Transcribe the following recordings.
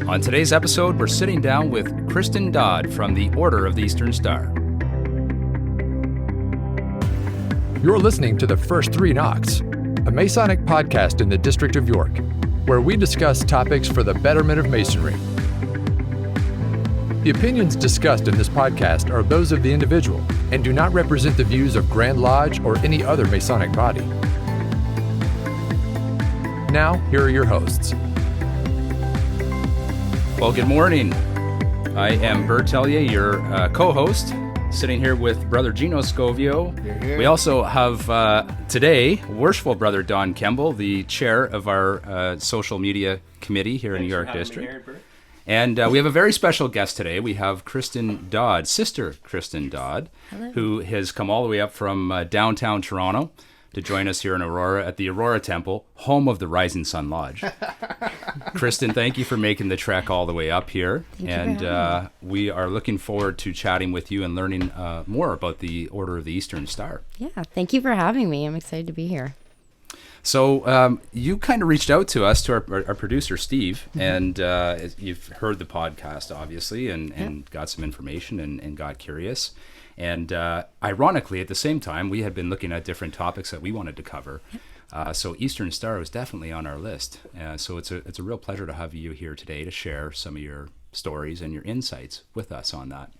On today's episode, we're sitting down with Kristin Dodd from the Order of the Eastern Star. You're listening to The First Three Knocks, a Masonic podcast in the District of York, where we discuss topics for the betterment of Masonry. The opinions discussed in this podcast are those of the individual and do not represent the views of Grand Lodge or any other Masonic body. Now, here are your hosts. Well, good morning. I am Bert Tellier, your co-host, sitting here with Brother Gino Scovio. We also have today Worshipful Brother Don Kemble, the chair of our social media committee here in New York District. And we have a very special guest today. We have Kristin Dodd, Sister Kristin Dodd, who has come all the way up from downtown Toronto to join us here in Aurora at the Aurora Temple, home of the Rising Sun Lodge. Kristin, thank you for making the trek all the way up here. And we are looking forward to chatting with you and learning more about the Order of the Eastern Star. Yeah, thank you for having me. I'm excited to be here. So you kind of reached out to us, to our producer, Steve, and you've heard the podcast, obviously, and got some information and got curious. And ironically, at the same time, we had been looking at different topics that we wanted to cover. So Eastern Star was definitely on our list. So it's a real pleasure to have you here today to share some of your stories and your insights with us on that.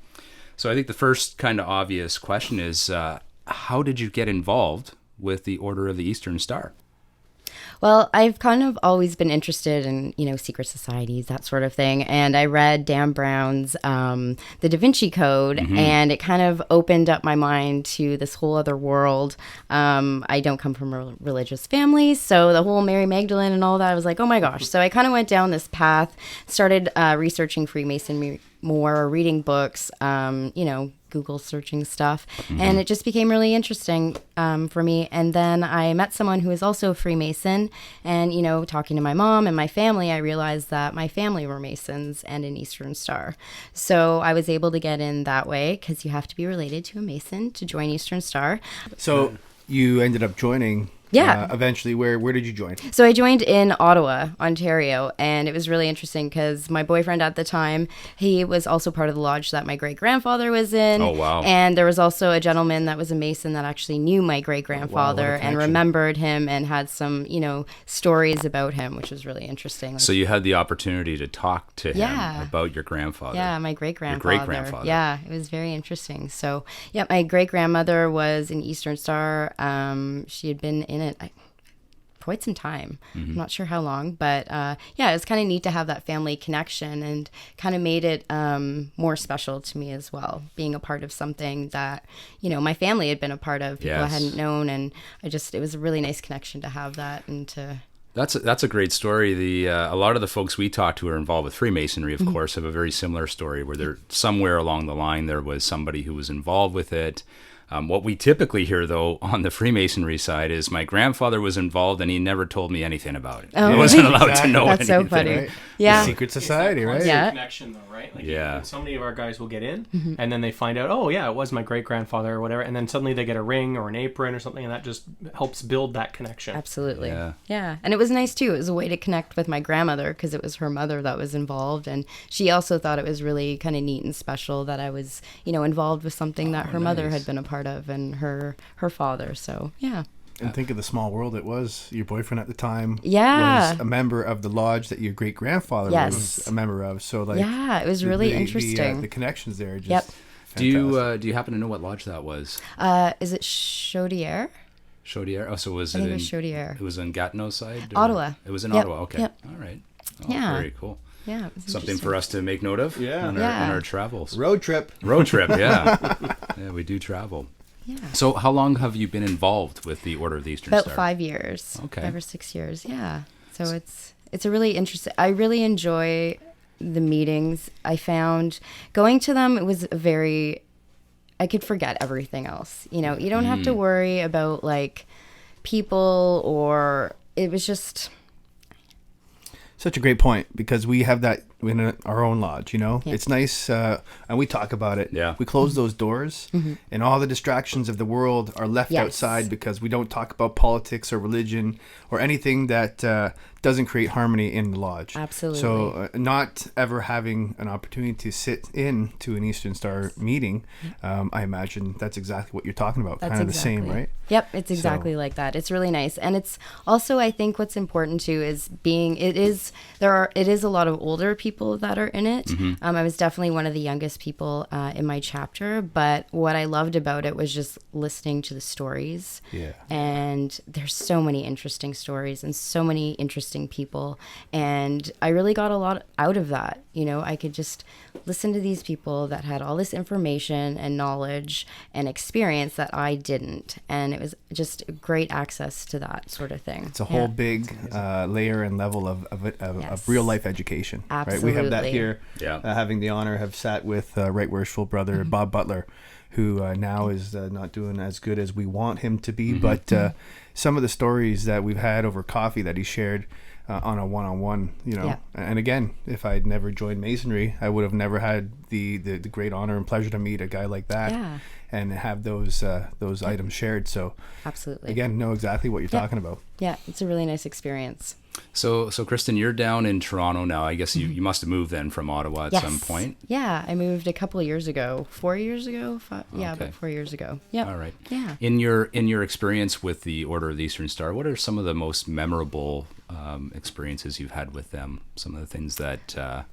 So I think the first kind of obvious question is, how did you get involved with the Order of the Eastern Star? Well, I've kind of always been interested in, secret societies, that sort of thing. And I read Dan Brown's The Da Vinci Code, and it kind of opened up my mind to this whole other world. I don't come from a religious family, so the whole Mary Magdalene and all that, I was like, oh my gosh. So I kind of went down this path, started researching Freemasonry more, reading books, Google searching stuff, and it just became really interesting for me. And then I met someone who is also a Freemason, and talking to my mom and my family, I realized that my family were Masons and an Eastern Star. So I was able to get in that way, because you have to be related to a Mason to join Eastern Star. So you ended up joining. Yeah. Eventually, where did you join? So I joined in Ottawa, Ontario, and it was really interesting because my boyfriend at the time, he was also part of the lodge that my great-grandfather was in. Oh, wow. And there was also a gentleman that was a Mason that actually knew my great-grandfather and remembered him and had some, stories about him, which was really interesting. So you had the opportunity to talk to him about your grandfather. Yeah, my great-grandfather. Your great-grandfather. Yeah, it was very interesting. So, yeah, my great-grandmother was an Eastern Star. She had been in it quite some time. I'm not sure how long, but it was kind of neat to have that family connection, and kind of made it more special to me as well, being a part of something that my family had been a part of, people I hadn't known, and it was a really nice connection to have that. And to That's a great story. A lot of the folks we talk to who are involved with Freemasonry, of course, have a very similar story, where there somewhere along the line there was somebody who was involved with it. What we typically hear, though, on the Freemasonry side is my grandfather was involved and he never told me anything about it. I wasn't allowed to know That's anything. so funny. Right? Yeah. The secret society, right? Yeah. Connection, though, right? Yeah. So many of our guys will get in, and then they find out, oh yeah, it was my great grandfather or whatever, and then suddenly they get a ring or an apron or something, and that just helps build that connection. Absolutely. Yeah. And it was nice too. It was a way to connect with my grandmother, because it was her mother that was involved, and she also thought it was really kind of neat and special that I was, involved with something that her mother had been a part of, and her father. So, yeah. And think of the small world it was. Your boyfriend at the time was a member of the lodge that your great-grandfather was a member of. So, it was really interesting. The connections there are just Do you happen to know what lodge that was? Is it Chaudière? Chaudière? Oh, so was I it think in... it was Chaudière. It was in Gatineau's side? Or? Ottawa. It was in Ottawa, okay. Yep. All right. Oh, Yeah. Very cool. Yeah, it was Something for us to make note of on our travels. road trip. Road trip, yeah. Yeah, we do travel. Yeah. So how long have you been involved with the Order of the Eastern About Star? 5 years. Okay. 5 or 6 years, yeah. So it's a really interesting... I really enjoy the meetings. I found going to them, it was I could forget everything else. You don't have to worry about, people, or... It was just... Such a great point, because we have that in our own lodge, you know? It's nice, and we talk about it. Yeah. We close those doors, and all the distractions of the world are left outside because we don't talk about politics or religion or anything that doesn't create harmony in the lodge. Absolutely. So not ever having an opportunity to sit in to an Eastern Star meeting, I imagine that's exactly what you're talking about. That's kind of exactly. the same, right? Yep, it's exactly like that. It's really nice. And it's also, I think what's important too is it is a lot of older people that are in it. I was definitely one of the youngest people in my chapter, but what I loved about it was just listening to the stories. Yeah. And there's so many interesting stories and so many interesting people. And I really got a lot out of that. You know, I could just listen to these people that had all this information and knowledge and experience that I didn't. And it was just great access to that sort of thing. It's a whole big layer and level of real life education. Absolutely. Right? We have that here. Yeah. Having the honor have sat with Right Worshipful Brother Bob Butler, who now is not doing as good as we want him to be. But some of the stories that we've had over coffee that he shared on a one-on-one, you know. Yeah. And again, if I'd never joined Masonry, I would have never had the great honor and pleasure to meet a guy like that. Yeah. And have those items shared. So Absolutely. again, know exactly what you're talking about. Yeah, it's a really nice experience. So Kristin, you're down in Toronto now. I guess you must have moved then from Ottawa at some point. Yeah, I moved a couple of years ago. 4 years ago? Yeah, Okay. about 4 years ago. Yeah. All right. Yeah. In your experience with the Order of the Eastern Star, what are some of the most memorable experiences you've had with them? Some of the things that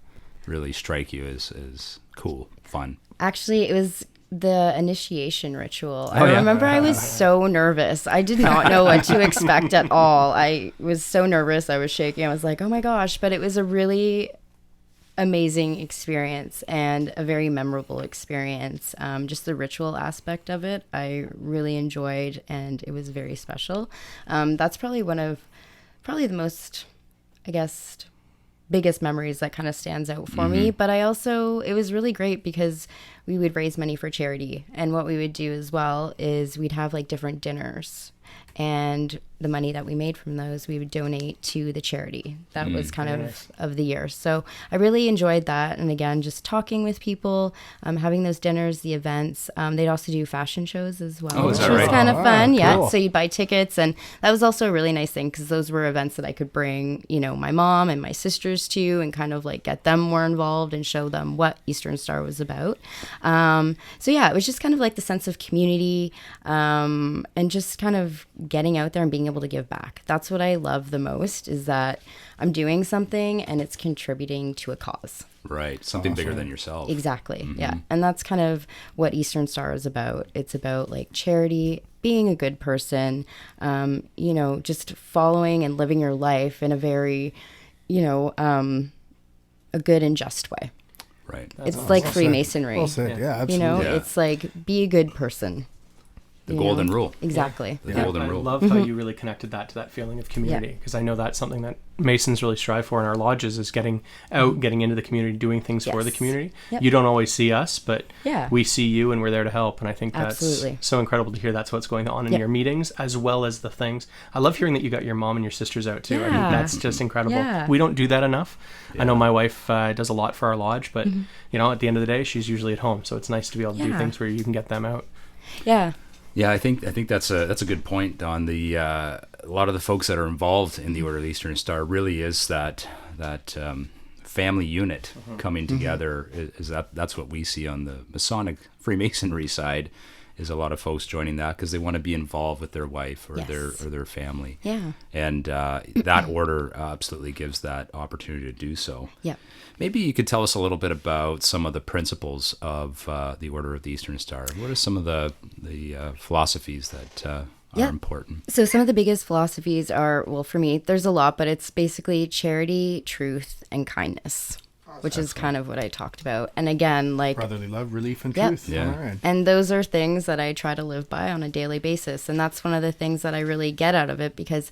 really strike you as cool, fun. Actually, it was the initiation ritual. Oh, yeah. I remember I was so nervous. I did not know what to expect at all. I was so nervous. I was shaking. I was like, oh my gosh. But it was a really amazing experience and a very memorable experience. Just the ritual aspect of it, I really enjoyed, and it was very special. That's probably the most, I guess, biggest memories that kind of stands out for me. But it was really great because we would raise money for charity. And what we would do as well is we'd have like different dinners, and the money that we made from those we would donate to the charity that was kind of the year. So I really enjoyed that. And again, just talking with people, having those dinners, the events. They'd also do fashion shows as well, Oh, is that which was right? kind of fun. Yeah, cool. so you'd buy tickets, and that was also a really nice thing because those were events that I could bring, you know, my mom and my sisters to, and kind of like get them more involved and show them what Eastern Star was about. So yeah, it was just kind of like the sense of community, and just kind of getting out there and being able to give back. That's what I love the most, is that I'm doing something and it's contributing to a cause. Right. Something bigger than yourself. Exactly. Yeah. And that's kind of what Eastern Star is about. It's about like charity, being a good person, you know, just following and living your life in a very, you know, a good and just way. Right. It's like Freemasonry. Well said. Yeah, absolutely. You know, Yeah. it's like, be a good person. The you golden know? rule. Exactly. The Yeah. golden I rule. love how you really connected that to that feeling of community, because I know that's something that Masons really strive for in our lodges, is getting out, getting into the community, doing things for the Yes. community. Yep. You don't always see us, but Yeah. we see you and we're there to help. And I think that's Absolutely. so incredible to hear that's what's going on in Yep. your meetings, as well as the things. I love hearing that you got your mom and your sisters out too. I think Yeah. that's just incredible. Yeah. We don't do that enough. I know my wife does a lot for our lodge, but you know, at the end of the day, she's usually at home. So it's nice to be able to do Yeah. things where you can get them out. Yeah. Yeah, I think that's a good point, Don. The a lot of the folks that are involved in the Order of the Eastern Star really is that family unit coming together. Is that's what we see on the Masonic Freemasonry side, is a lot of folks joining that because they want to be involved with their wife or Yes. their family. Yeah. And that order absolutely gives that opportunity to do so. Yep. Maybe you could tell us a little bit about some of the principles of the Order of the Eastern Star. What are some of the philosophies that are important? So some of the biggest philosophies are, well, for me, there's a lot, but it's basically charity, truth, and kindness, which is kind of what I talked about. And again, like, Brotherly love, relief, and Yep. truth. Yeah. All right. and those are things that I try to live by on a daily basis. And that's one of the things that I really get out of it, because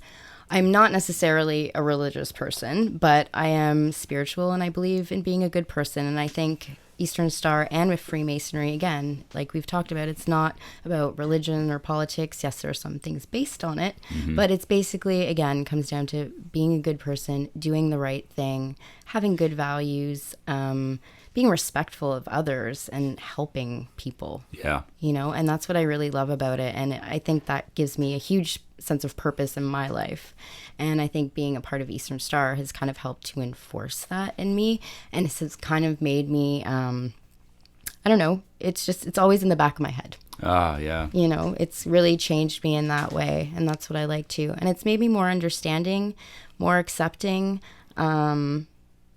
I'm not necessarily a religious person, but I am spiritual and I believe in being a good person. And I think, Eastern Star and with Freemasonry, again, like we've talked about, it's not about religion or politics. Yes, there are some things based on it, but it's basically, again, comes down to being a good person, doing the right thing, having good values, being respectful of others, and helping people. Yeah. And that's what I really love about it. And I think that gives me a huge sense of purpose in my life. And I think being a part of Eastern Star has kind of helped to enforce that in me. And it has kind of made me, I don't know, it's always in the back of my head. Ah, yeah. It's really changed me in that way. And that's what I like too. And it's made me more understanding, more accepting. And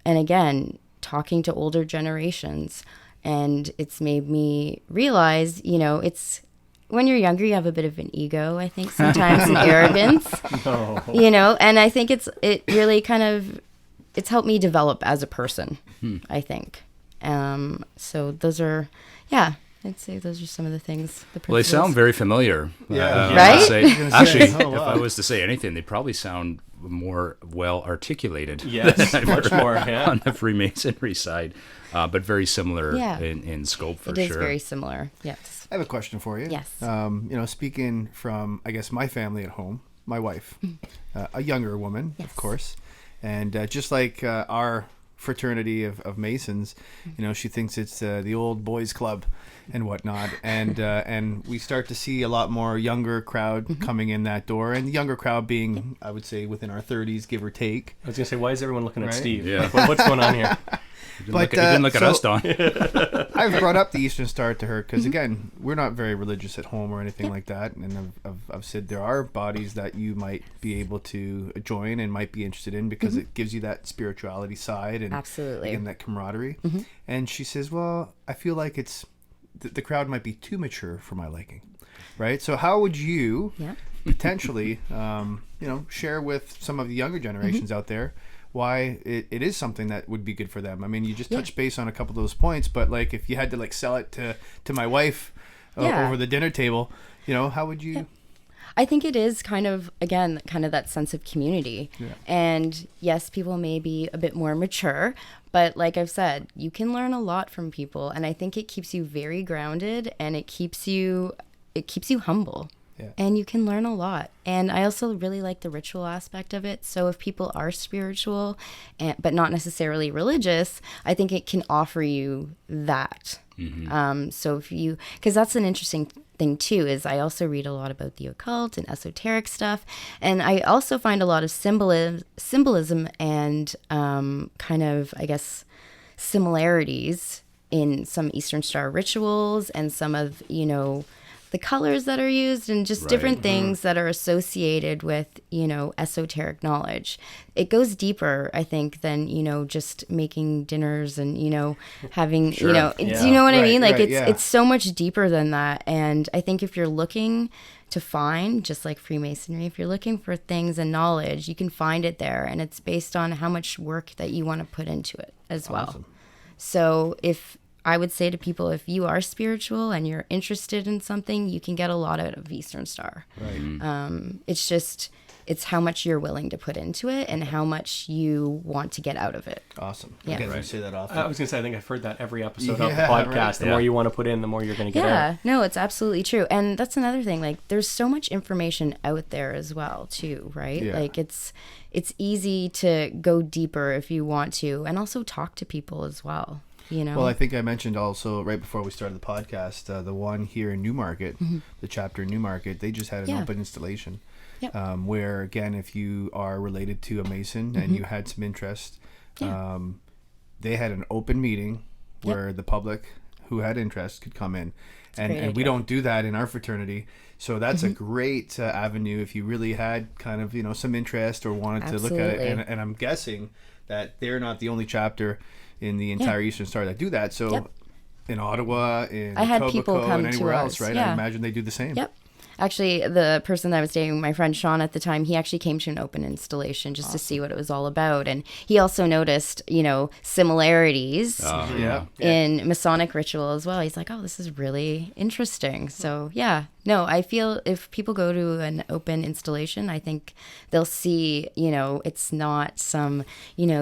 again, talking to older generations, and it's made me realize, it's when you're younger, you have a bit of an ego, I think, sometimes, and arrogance, and I think it really kind of, it's helped me develop as a person, I think. So those are, I'd say those are some of the things. Well, they sound very familiar. Right? Actually, if I was to say anything, they probably sound more well articulated. Yes, much more. Yeah. On the Freemasonry side, but very similar in scope for sure. It is very similar. Yes. I have a question for you. Yes. Speaking from, I guess, my family at home, my wife, a younger woman, of course, and just like our fraternity of Masons, she thinks it's the old boys club and whatnot, and we start to see a lot more younger crowd coming in that door, and the younger crowd being, I would say, within our 30s, give or take. I was gonna say, why is everyone looking at Steve? Yeah. What's going on here? You didn't look at us, Don. I've brought up the Eastern Star to her because, again, we're not very religious at home or anything like that. And I've said there are bodies that you might be able to join and might be interested in because it gives you that spirituality side and, absolutely, again, that camaraderie. And she says, well, I feel like the crowd might be too mature for my liking. Right? So how would you potentially, share with some of the younger generations out there why it is something that would be good for them? I mean, you just touched base on a couple of those points, but like if you had to sell it to my wife over the dinner table, how would you? I think it is kind of that sense of community. Yeah. And yes, people may be a bit more mature, but like I've said, you can learn a lot from people. And I think it keeps you very grounded, and it keeps you humble. Yeah. And you can learn a lot. And I also really like the ritual aspect of it. So if people are spiritual, but not necessarily religious, I think it can offer you that. So if you, because that's an interesting thing too, is I also read a lot about the occult and esoteric stuff. And I also find a lot of symbolism and kind of, I guess, similarities in some Eastern Star rituals and some of, the colors that are used and just different things that are associated with, esoteric knowledge. It goes deeper, I think, than, just making dinners and, having, do you know what I mean? Like it's so much deeper than that. And I think if you're looking to find, just like Freemasonry, if you're looking for things and knowledge, you can find it there. And it's based on how much work that you want to put into it as well. Awesome. So I would say to people, if you are spiritual and you're interested in something, you can get a lot out of Eastern Star. Right. It's how much you're willing to put into it and how much you want to get out of it. Awesome. Yeah. Again, I say that often. I was going to say, I think I've heard that every episode of the podcast. Right. The more you want to put in, the more you're going to get out. Yeah, no, it's absolutely true. And that's another thing. Like, there's so much information out there as well, too, right? Yeah. Like, it's easy to go deeper if you want to, and also talk to people as well. Well, I think I mentioned also right before we started the podcast, the one here in Newmarket, the chapter in Newmarket, they just had an open installation. Yep. Where, again, if you are related to a Mason and you had some interest, they had an open meeting where the public who had interest could come in. And we don't do that in our fraternity. So that's a great avenue if you really had kind of, some interest or wanted to look at it. And I'm guessing that they're not the only chapter in the entire Eastern Star that do that. So in Ottawa, in Etobicoke, and anywhere else, right? I imagine they do the same. Yep. Actually, the person that I was dating, my friend Sean at the time, he actually came to an open installation just to see what it was all about. And he also noticed, similarities in Masonic ritual as well. He's like, oh, this is really interesting. So, No, I feel if people go to an open installation, I think they'll see, it's not some,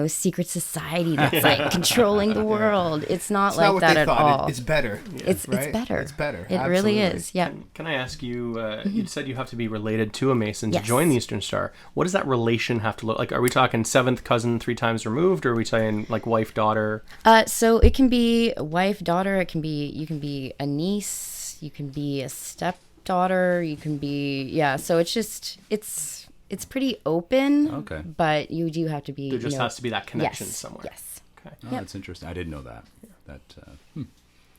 secret society that's like controlling the world. It's not like that at all. It's better. It's right? better. It's better. It Absolutely. really is. Yeah. Can I ask you, you said you have to be related to a Mason to Yes. join the Eastern Star. What does that relation have to look like? Are we talking seventh cousin 3 times removed, or are we saying like wife, daughter? So it can be a wife, daughter. You can be a niece. You can be a stepdaughter. You can be, so it's just, it's pretty open. Okay. But you do have to be, There just has to be that connection yes, somewhere. Yes. Okay. Oh, that's interesting. I didn't know that.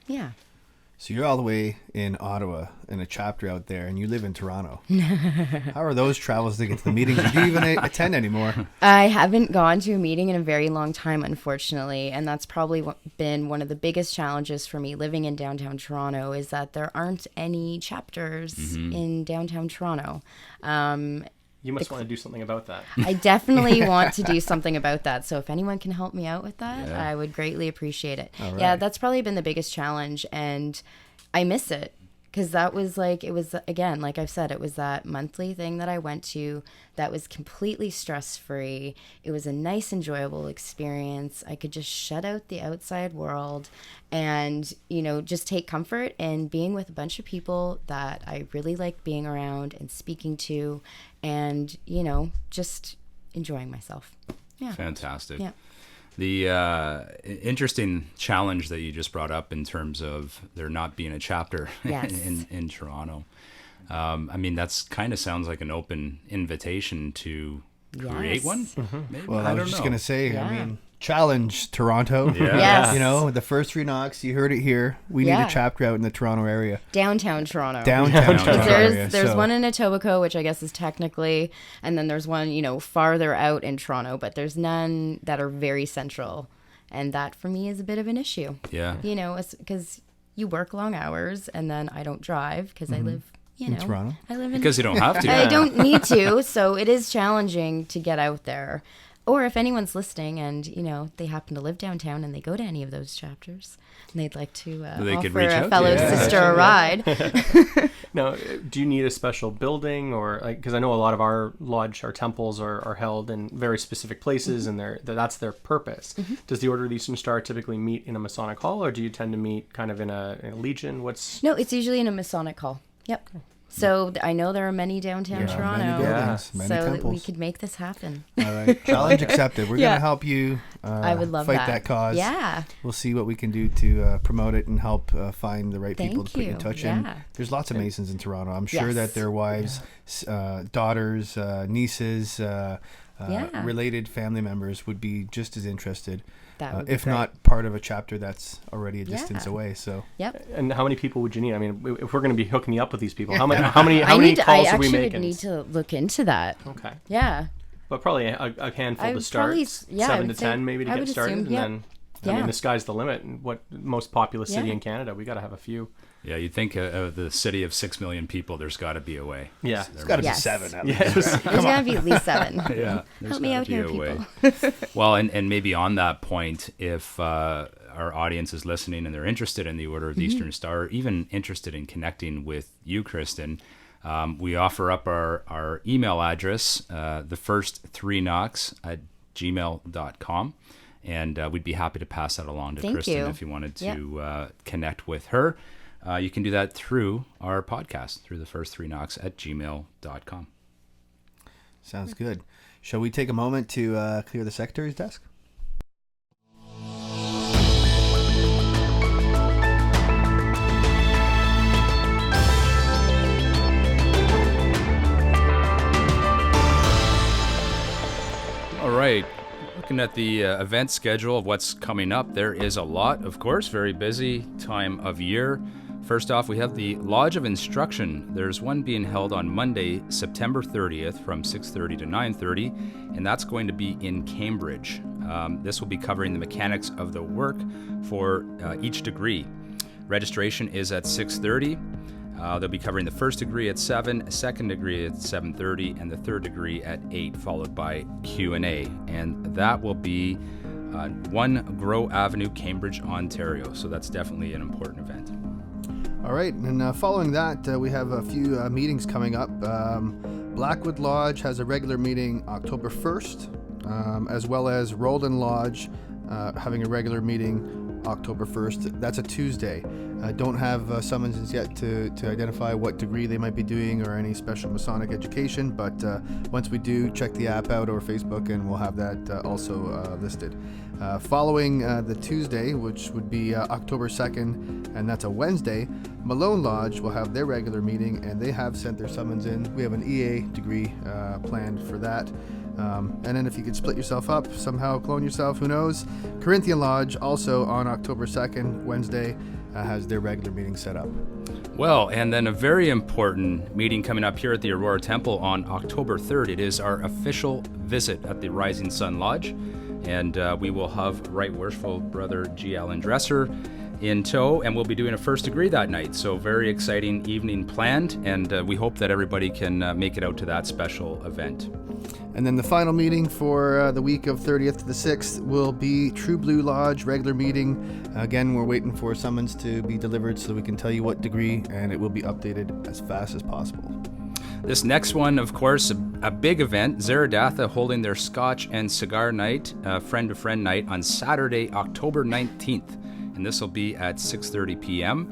Yeah. So you're all the way in Ottawa in a chapter out there, and you live in Toronto. How are those travels to get to the meetings? Do you even attend anymore? I haven't gone to a meeting in a very long time, unfortunately, and that's probably been one of the biggest challenges for me living in downtown Toronto is that there aren't any chapters in downtown Toronto. You must want to do something about that. I definitely want to do something about that. So if anyone can help me out with that, I would greatly appreciate it. All right. Yeah, that's probably been the biggest challenge, and I miss it. Because that was it was, again, like I've said, it was that monthly thing that I went to that was completely stress-free. It was a nice, enjoyable experience. I could just shut out the outside world and, just take comfort in being with a bunch of people that I really like being around and speaking to and, just enjoying myself. Yeah. Fantastic. Yeah. The interesting challenge that you just brought up in terms of there not being a chapter Yes. in Toronto. That's kind of sounds like an open invitation to create Yes. one. Maybe. Well, I was just know. going to say, Yeah. challenge Toronto. Yeah. Yes. The first 3 knocks, you heard it here. We need Yeah. a chapter out in the Toronto area. Downtown Toronto. Downtown Toronto area. There's So- one in Etobicoke, which I guess is technically, and then there's one, farther out in Toronto, but there's none that are very central. And that for me is a bit of an issue. Yeah. Because you work long hours and then I don't drive because I live, In Toronto? I live in, Because you don't have to. I don't need to. So it is challenging to get out there. Or if anyone's listening and, they happen to live downtown and they go to any of those chapters and they'd like to They could offer reach out a to fellow you. Yeah. sister a ride. Now, do you need a special building, or because I know a lot of our lodge, our temples are held in very specific places, and that's their purpose. Does the Order of the Eastern Star typically meet in a Masonic hall, or do you tend to meet kind of in a legion? No, it's usually in a Masonic hall. Yep. So I know there are many downtown Toronto. Many buildings, many so temples. we could make this happen. All right. Challenge accepted. We're Yeah. going to help you I would love fight that. that cause. Yeah. We'll see what we can do to promote it and help find the right people to Thank put you in you. touch. Yeah. And there's lots of Masons in Toronto. I'm sure Yes. that their wives, daughters, nieces, related family members would be just as interested, That would be if great. not part of a chapter that's already a distance Yeah. away. So Yep. And how many people would you need? I mean, if we're going to be hooking you up with these people, how many I calls are we actually making? would need to look into that. Okay, Yeah. but probably a handful I to would start, probably- yeah, I 7 to would say- 10 maybe to I get would started, assume, and yep. then I mean Yeah. the sky's the limit. And what most populous city Yeah. in Canada, we got to have a few. Yeah, you'd think of the city of 6 million people, there's got to be a way. Yeah. it's got to Yes. be 7 at Yeah, least. it was- There's going to be at least 7. Yeah, there's Help me gotta out be here, a way. people. Well, and maybe on that point, if our audience is listening and they're interested in the Order of the Eastern Star, or even interested in connecting with you, Kristin, we offer up our email address, the first 3 knocks at gmail.com. And we'd be happy to pass that along to Thank Kristin you. if you wanted to connect with her. You can do that through our podcast, through the first 3 knocks at gmail.com. Sounds good. Shall we take a moment to clear the secretary's desk? All right. Looking at the event schedule of what's coming up, there is a lot, of course, very busy time of year. First off, we have the Lodge of Instruction. There's one being held on Monday, September 30th from 6:30 to 9:30, and that's going to be in Cambridge. This will be covering the mechanics of the work for each degree. Registration is at 6:30. They'll be covering the first degree at 7, second degree at 7:30, and the third degree at 8, followed by Q&A. And that will be 1 Grow Avenue, Cambridge, Ontario. So that's definitely an important event. All right, and following that, we have a few meetings coming up. Blackwood Lodge has a regular meeting October 1st, as well as Roldan Lodge having a regular meeting October 1st. That's a Tuesday. Don't have summonses yet to identify what degree they might be doing or any special Masonic education, but once we do, check the app out or Facebook and we'll have that also listed. Following the Tuesday, which would be October 2nd, and that's a Wednesday, Malone Lodge will have their regular meeting and they have sent their summons in. We have an EA degree planned for that. And then if you could split yourself up, somehow clone yourself, who knows. Corinthian Lodge, also on October 2nd, Wednesday, has their regular meeting set up. Well, and then a very important meeting coming up here at the Aurora Temple on October 3rd. It is our official visit at the Rising Sun Lodge, and we will have Right Worshipful Brother G. Allen Dresser in tow, and we'll be doing a first degree that night. So very exciting evening planned, and we hope that everybody can make it out to that special event. And then the final meeting for the week of 30th to the 6th will be True Blue Lodge, regular meeting. Again, we're waiting for summons to be delivered so we can tell you what degree, and it will be updated as fast as possible. This next one, of course, a big event, Zaradatha holding their Scotch and Cigar Night, friend-to-friend night on Saturday, October 19th. And this will be at 6:30 p.m.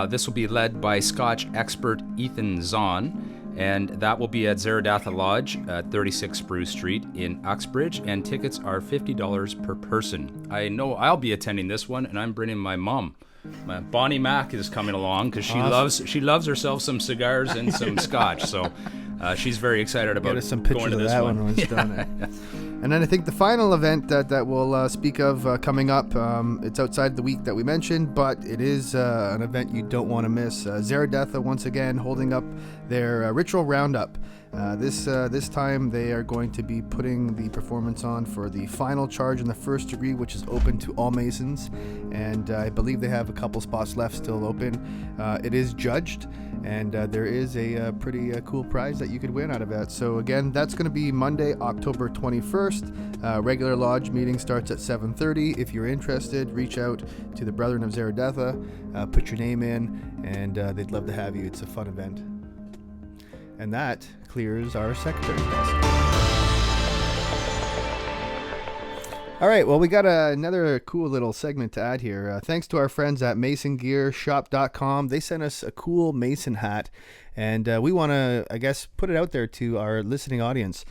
This will be led by Scotch expert Ethan Zahn, and that will be at Zaradatha Lodge at 36 Spruce Street in Uxbridge, and tickets are $50 per person. I know I'll be attending this one, and I'm bringing my mom. My Bonnie Mac is coming along because she loves herself some cigars and some scotch, so she's very excited about Get us some pictures going to of this that one. when it's done. And then I think the final event that we'll speak of coming up, it's outside the week that we mentioned, but it is an event you don't want to miss. Zaradatha, once again, holding up their ritual roundup. This time they are going to be putting the performance on for the final charge in the first degree, which is open to all Masons, and I believe they have a couple spots left still open. It is judged, and there is a pretty cool prize that you could win out of that. So again, that's going to be Monday, October 21st. Regular lodge meeting starts at 7:30. If you're interested, reach out to the Brethren of Zaradatha, put your name in, and they'd love to have you. It's a fun event. And that clears our secretary's desk. All right, well, we got another cool little segment to add here. Thanks to our friends at MasonGearShop.com. They sent us a cool Mason hat, and we want to, I guess, put it out there to our listening audience.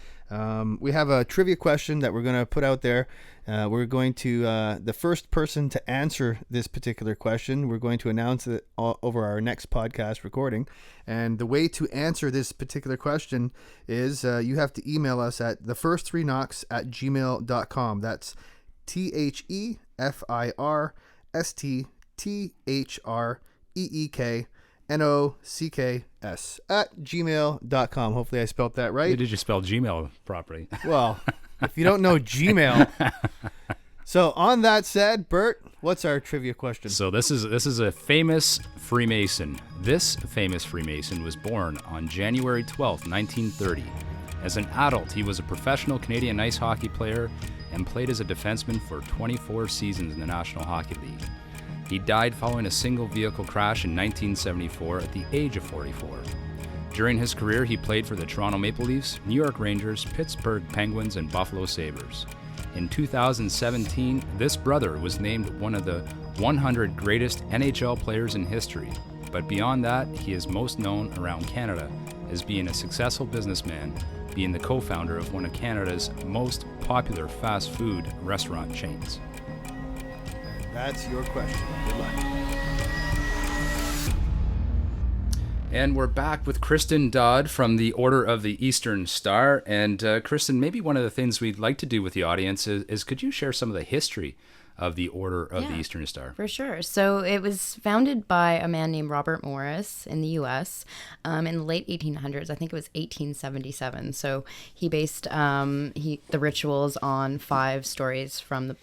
We have a trivia question that we're going to put out there. We're going to, the first person to answer this particular question, we're going to announce it over our next podcast recording. And the way to answer this particular question is you have to email us at thefirst3knocks@gmail.com. That's THEFIRSTTHREEKNOCKS@gmail.com. Hopefully I spelled that right. Did you spell Gmail properly? Well, if you don't know Gmail. So on that said, Bert, what's our trivia question? So this is a famous Freemason. This famous Freemason was born on January 12th, 1930. As an adult, he was a professional Canadian ice hockey player and played as a defenseman for 24 seasons in the National Hockey League. He died following a single vehicle crash in 1974 at the age of 44. During his career, he played for the Toronto Maple Leafs, New York Rangers, Pittsburgh Penguins, and Buffalo Sabres. In 2017, this brother was named one of the 100 greatest NHL players in history. But beyond that, he is most known around Canada as being a successful businessman, being the co-founder of one of Canada's most popular fast food restaurant chains. And that's your question. Good luck. And we're back with Kristin Dodd from the Order of the Eastern Star. And Kristin, maybe one of the things we'd like to do with the audience is could you share some of the history of the Order of the Eastern Star? For sure. So it was founded by a man named Robert Morris in the U.S. In the late 1800s. I think it was 1877. So he based the rituals on 5 stories from the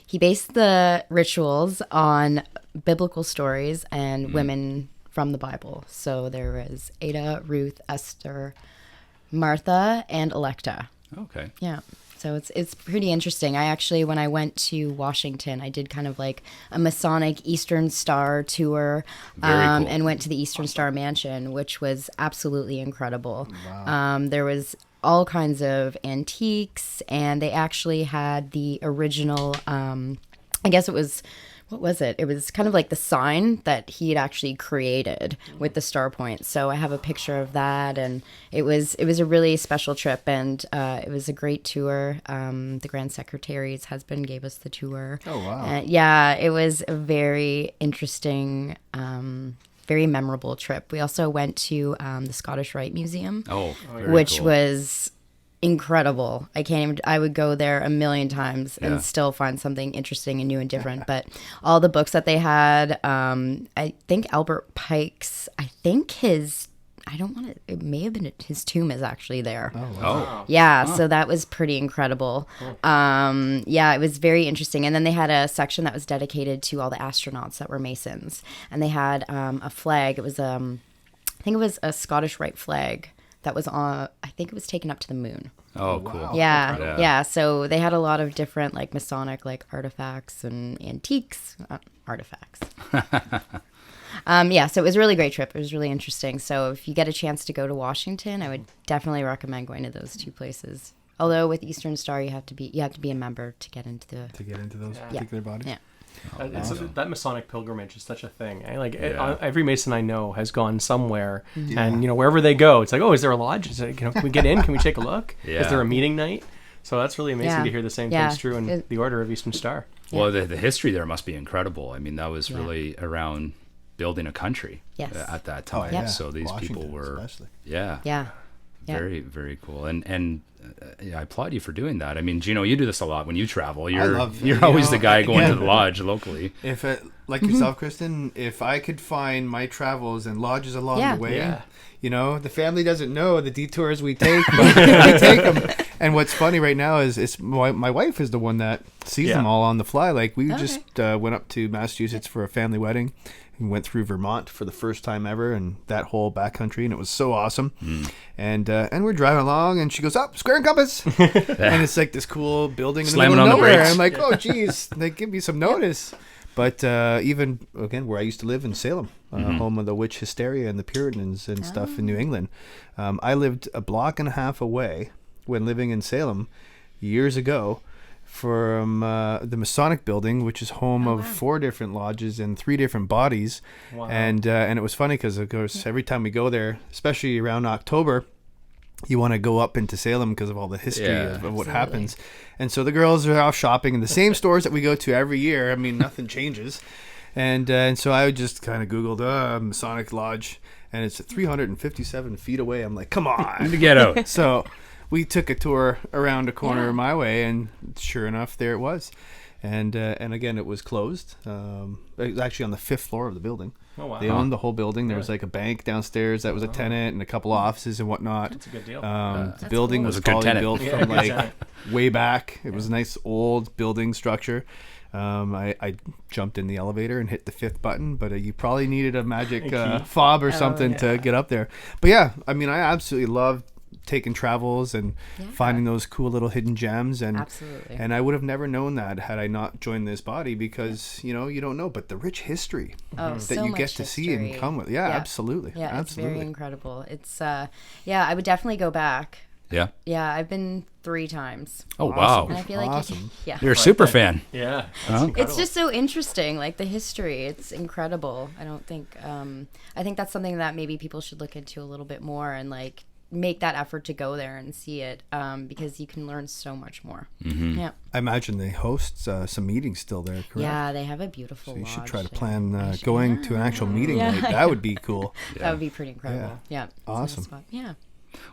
He based the rituals on biblical stories and women from the Bible. So there was Ada, Ruth, Esther, Martha, and Electa. Okay. Yeah. So it's pretty interesting. I actually, when I went to Washington, I did kind of like a Masonic Eastern Star tour, Very cool. and went to the Eastern Star Mansion, which was absolutely incredible. There was all kinds of antiques, and they actually had the original, I guess it was, what was it? It was kind of like the sign that he had actually created with the star points. So I have a picture of that, and it was a really special trip, and it was a great tour. The Grand Secretary's husband gave us the tour. Oh, wow. And yeah, it was a very interesting, very memorable trip. We also went to the Scottish Rite Museum, which cool. was incredible. I would go there a million times and still find something interesting and new and different. But all the books that they had, I think Albert Pike's, it may have been his tomb is actually there. Yeah, so that was pretty incredible. Yeah, it was very interesting. And then they had a section that was dedicated to all the astronauts that were Masons. And they had a flag. It was, I think it was a Scottish Rite flag that was on, I think it was taken up to the moon. Oh, cool. Yeah. So they had a lot of different like Masonic like artifacts and antiques artifacts. So it was a really great trip. It was really interesting. So if you get a chance to go to Washington, I would definitely recommend going to those two places. Although with Eastern Star, you have to be a member to get into those particular bodies. Yeah. That Masonic pilgrimage is such a thing. Every Mason I know has gone somewhere, and wherever they go, it's like, oh, is there a lodge? Is it, can we get in? Can we take a look? Is there a meeting night? So that's really amazing to hear the same things true in the Order of Eastern Star. Well, the history there must be incredible. I mean, that was really around building a country at that time. So these Washington, people were, especially. very, very cool. And I applaud you for doing that. I mean, Gino, you do this a lot when you travel. You're always the guy going to the lodge locally. If like yourself, Kristin, if I could find my travels and lodges along the way, the family doesn't know the detours we take, but we take them. And what's funny right now is my wife is the one that sees them all on the fly. Like we just went up to Massachusetts for a family wedding. We went through Vermont for the first time ever, and that whole backcountry, and it was so awesome. And we're driving along, and she goes, square and compass. And it's like this cool building in the middle of nowhere. I'm like, oh, geez, they give me some notice. But even, again, where I used to live in Salem, home of the witch hysteria and the Puritans and stuff in New England, I lived a block and a half away when living in Salem years ago from the Masonic building, which is home of 4 different lodges and 3 different bodies. And it was funny because, of course, every time we go there, especially around October, you want to go up into Salem because of all the history of what happens. And so the girls are off shopping in the same stores that we go to every year. I mean, nothing changes. And so I just kind of Googled Masonic Lodge, and it's 357 feet away. I'm like, come on. Get out. So we took a tour around a corner my way, and sure enough, there it was. And again, it was closed. It was actually on the 5th floor of the building. Oh, wow. They owned the whole building. There was like a bank downstairs that was a tenant, and a couple of offices and whatnot. That's a good deal. The building was a good probably tenant. built from like way back. It was a nice old building structure. I jumped in the elevator and hit the 5th button, but you probably needed a magic fob or something to get up there. But yeah, I mean, I absolutely love taking travels and finding those cool little hidden gems, and I would have never known that had I not joined this body, because you don't know, but the rich history that you get to see and come with. Absolutely. It's very incredible. It's I would definitely go back. I've been 3 times. Oh, wow. And I feel like you're a super fan. It's just so interesting, like the history. It's incredible. I think that's something that maybe people should look into a little bit more, and like make that effort to go there and see it, because you can learn so much more. I imagine they host some meetings still there, correct? Yeah, they have a beautiful so you lodge should try to plan going to an actual meeting night. That would be cool. That would be pretty incredible. Awesome.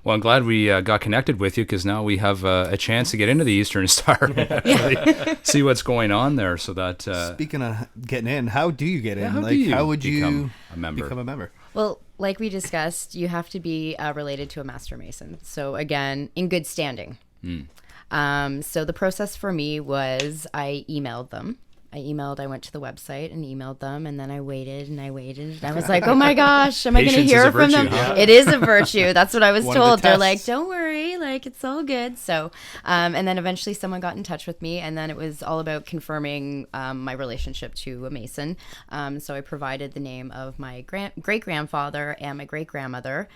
Well, I'm glad we got connected with you, because now we have a chance to get into the Eastern Star and actually see what's going on there. So that speaking of getting in, how do you get in? How would you become a member? Well, like we discussed, you have to be related to a Master Mason. So again, in good standing. So the process for me was I emailed them. I went to the website and emailed them, and then I waited. And I was like, oh my gosh, am I going to hear from them? Huh? It is a virtue. That's what I was told. They're like, don't worry, like, it's all good. So, and then eventually someone got in touch with me, and then it was all about confirming my relationship to a Mason. So I provided the name of my great-grandfather and my great-grandmother.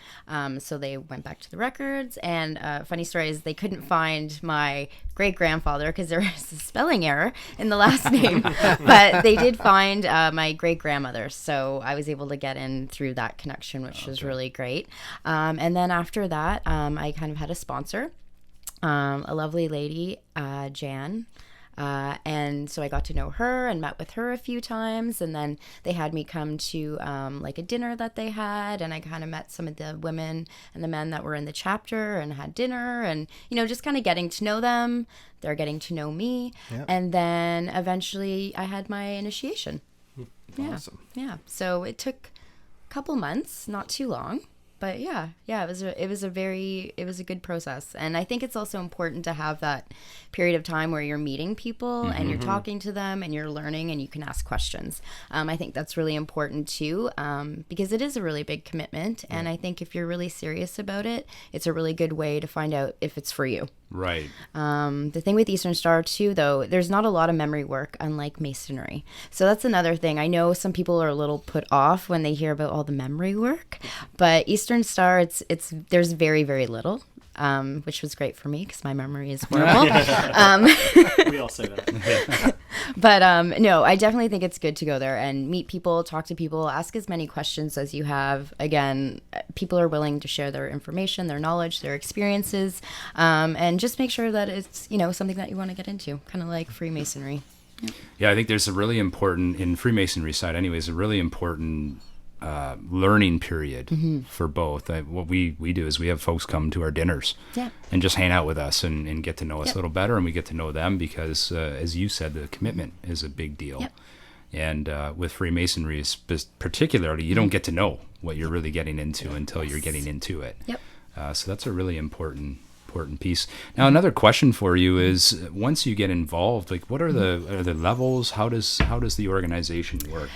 So they went back to the records, and funny story is they couldn't find my great-grandfather because there was a spelling error in the last name, but they did find my great-grandmother. So I was able to get in through that connection, which was really great. And then after that, I kind of had a sponsor, a lovely lady, Jan. And so I got to know her and met with her a few times. And then they had me come to like a dinner that they had. And I kind of met some of the women and the men that were in the chapter and had dinner and, you know, just kind of getting to know them. They're getting to know me. Yep. And then eventually I had my initiation. Awesome. Yeah. So it took a couple months, not too long. But yeah, it was a good process. And I think it's also important to have that period of time where you're meeting people and you're talking to them and you're learning and you can ask questions. I think that's really important too, because it is a really big commitment. And I think if you're really serious about it, it's a really good way to find out if it's for you. Right. The thing with Eastern Star too, though, there's not a lot of memory work, unlike Masonry. So that's another thing. I know some people are a little put off when they hear about all the memory work, but Eastern Star, there's very, very little. Which was great for me because my memory is horrible. We all say that. But no, I definitely think it's good to go there and meet people, talk to people, ask as many questions as you have. Again, people are willing to share their information, their knowledge, their experiences, and just make sure that it's, you know, something that you want to get into, kind of like Freemasonry. Yeah, I think there's a really important, in Freemasonry side anyways, a really important learning period for both. What we do is we have folks come to our dinners and just hang out with us and get to know us a little better, and we get to know them because, as you said, the commitment is a big deal. And with Freemasonry particularly, you don't get to know what you're really getting into until you're getting into it. So that's a really important piece. Now, another question for you is, once you get involved, like, what are the levels? How does the organization work?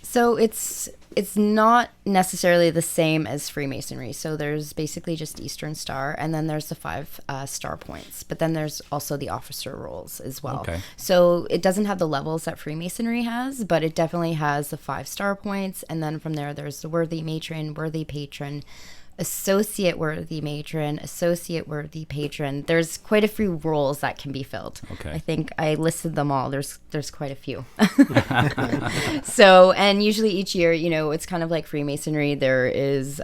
So it's not necessarily the same as Freemasonry. So there's basically just Eastern Star, and then there's the 5 star points. But then there's also the officer roles as well. Okay. So it doesn't have the levels that Freemasonry has, but it definitely has the 5 star points. And then from there, there's the worthy matron, worthy patron, associate worthy matron, associate worthy patron. There's quite a few roles that can be filled. Okay. I think I listed them all. There's quite a few. So, and usually each year, you know, it's kind of like Freemasonry. There is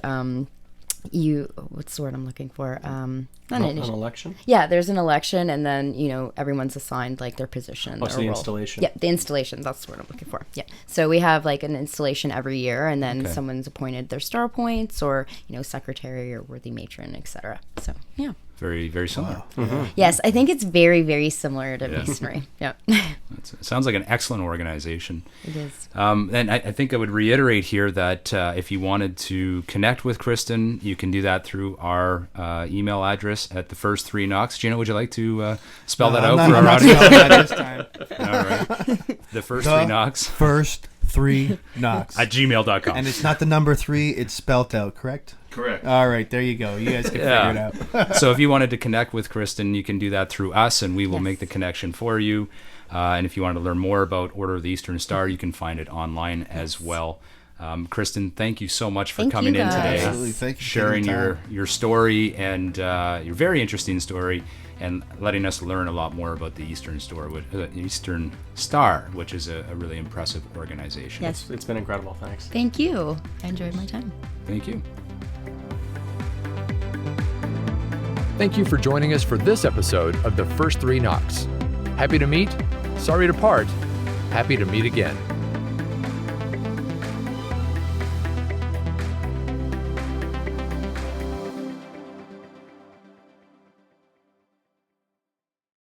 what's the word I'm looking for? An election? Yeah, there's an election, and then, you know, everyone's assigned like their position. Oh, so the installation. Yeah, the installation. That's the word I'm looking for. Yeah. So we have like an installation every year, and then someone's appointed their star points, or, you know, secretary or worthy matron, etc. So yeah. Very, very similar. Wow. Yes, I think it's very, very similar to Masonry. Yeah. It sounds like an excellent organization. It is. And I think I would reiterate here that if you wanted to connect with Kristin, you can do that through our email address at the First 3 Knocks. Gina, would you like to spell that out for our audience? This time. All right. The First 3 Knocks. First 3 Knocks. At gmail.com. And it's not the number 3, it's spelt out, correct? Correct. All right, there you go. You guys can figure it out. So if you wanted to connect with Kristin, you can do that through us, and we will make the connection for you. And if you want to learn more about Order of the Eastern Star, you can find it online as well. Kristin, thank you so much for coming in today. Absolutely. Thank you. Sharing your story and your very interesting story, and letting us learn a lot more about the Eastern Star, which is a really impressive organization. Yes. It's been incredible. Thanks. Thank you. I enjoyed my time. Thank you. Thank you for joining us for this episode of the First 3 Knocks. Happy to meet, sorry to part, happy to meet again.